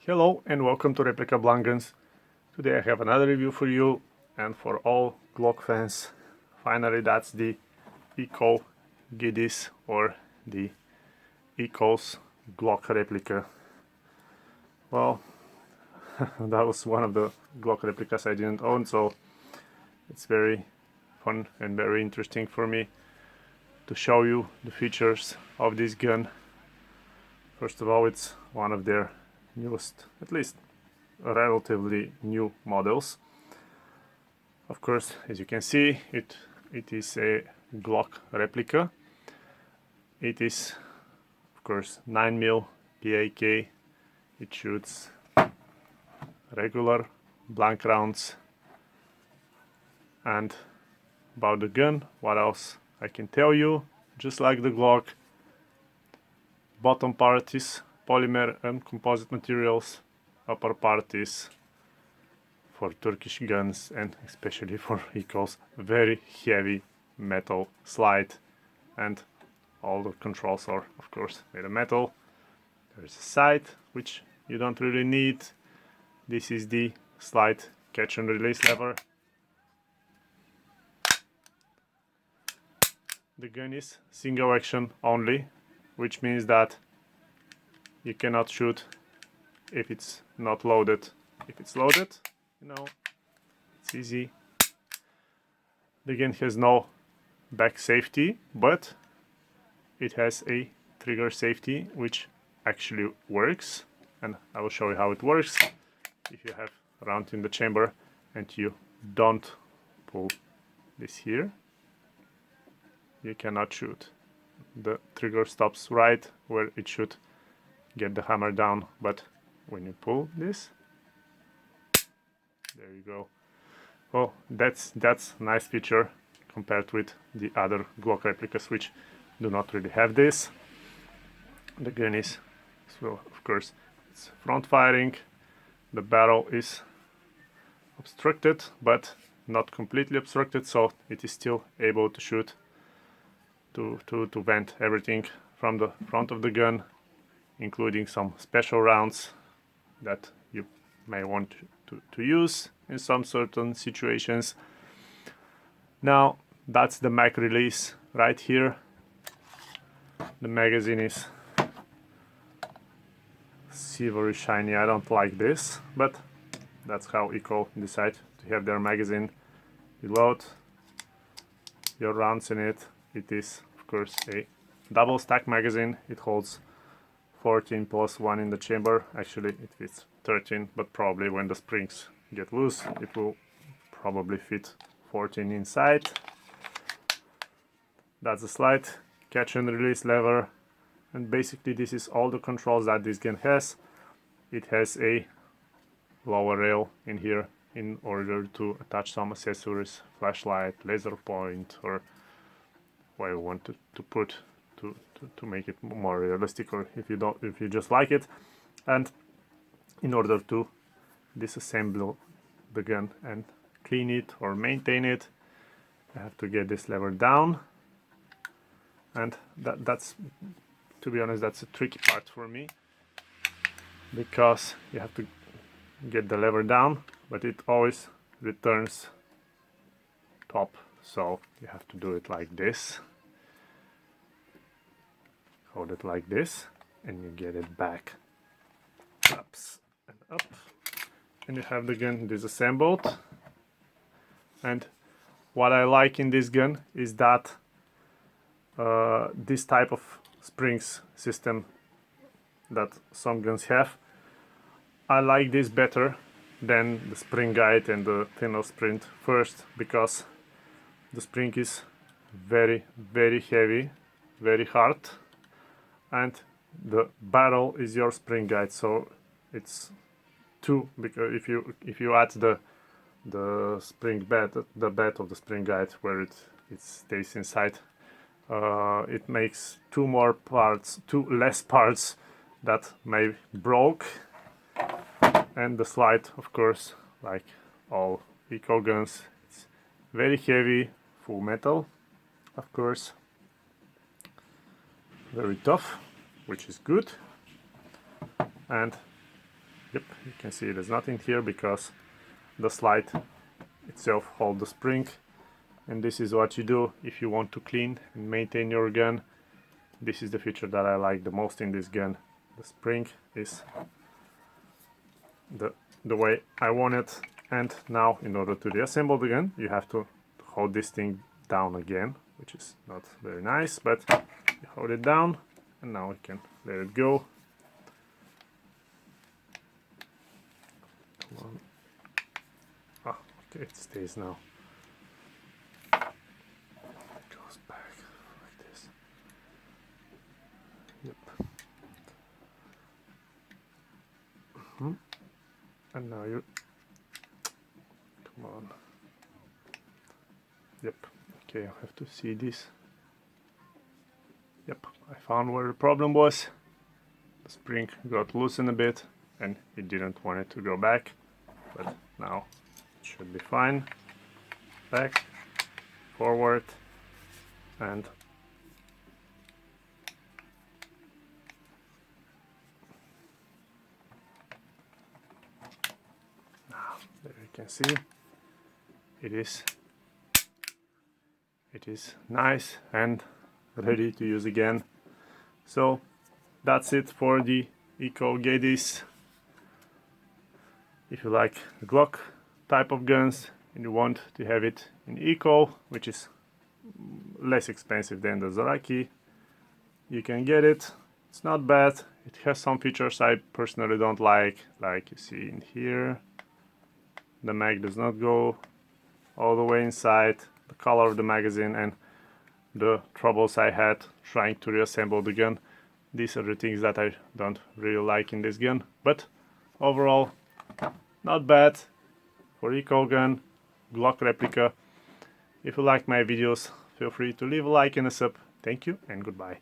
Hello and welcome to Replica Blank Guns. Today I have another review for you and for all Glock fans. Finally, that's the Ekol Gediz or the Ekol's Glock replica. Well, that was one of the Glock replicas I didn't own, so it's very fun and very interesting for me to show you the features of this gun. First of all, it's one of their newest, at least relatively new models. Of course, as you can see, it is a Glock replica. It is, of course, 9mm PAK. It shoots regular blank rounds. And about the gun, what else I can tell you? Just like the Glock, bottom part is polymer and composite materials, upper part is for Turkish guns and especially for Ekol's very heavy metal slide, and all the controls are of course made of metal. There's a sight which you don't really need. This is the slide catch and release lever. The gun is single action only, which means that you cannot shoot if it's not loaded. If it's loaded, you know, it's easy. The gun has no back safety, but it has a trigger safety which actually works, and I will show you how it works. If you have a round in the chamber and you don't pull this here, you cannot shoot. The trigger stops right where it should get the hammer down, but when you pull this, there you go. Well, that's a nice feature compared with the other Glock replicas which do not really have this. The gun is, so of course, it's front firing. The barrel is obstructed, but not completely obstructed, so it is still able to shoot, to vent everything from the front of the gun, including some special rounds that you may want to use in some certain situations. Now, that's the mag release right here. The magazine is silvery shiny. I don't like this, but that's how Ekol decide to have their magazine. You load your rounds in it. It is, of course, a double stack magazine. It holds 14 plus 1 in the chamber. Actually, it fits 13, but probably when the springs get loose, it will probably fit 14 inside. That's the slide, catch and release lever, and basically this is all the controls that this gun has. It has a lower rail in here in order to attach some accessories, flashlight, laser point, or what you want to put to make it more realistic, or if you just like it. And in order to disassemble the gun and clean it or maintain it, I have to get this lever down, and that's, to be honest, that's a tricky part for me, because you have to get the lever down, but it always returns top, so you have to do it like this. Hold it like this, and you get it back, ups and up, and you have the gun disassembled. And what I like in this gun is that this type of springs system that some guns have, I like this better than the spring guide and the thinner sprint. First, because the spring is very heavy, very hard, and the barrel is your spring guide, so it's two, because if you add the spring bed, the bed of the spring guide where it stays inside, it makes two less parts that may broke. And the slide, of course, like all Ekol guns, it's very heavy, full metal, of course, very tough, which is good. And Yep, you can see there's nothing here because the slide itself holds the spring. And this is what you do if you want to clean and maintain your gun. This is the feature that I like the most in this gun. The spring is the way I want it. And now in order to reassemble the gun, you have to hold this thing down again, which is not very nice, but you hold it down and now you can let it go. Come on. Ah, okay, it stays now. It goes back like this. Yep. And now you come on. Yep. Okay, I have to see this. Yep, I found where the problem was. The spring got loosened a bit and it didn't want it to go back, but now it should be fine. Back, forward, and now there you can see it is nice and ready to use again. So that's it for the Ekol Gediz. If you like the Glock type of guns and you want to have it in Ekol, which is less expensive than the Zaraki, you can get it. It's not bad. It has some features I personally don't like you see in here. The mag does not go all the way inside, the color of the magazine, and the troubles I had trying to reassemble the gun. These are the things that I don't really like in this gun, but overall not bad for Ekol gun, Glock replica. If you like my videos, feel free to leave a like and a sub. Thank you and goodbye.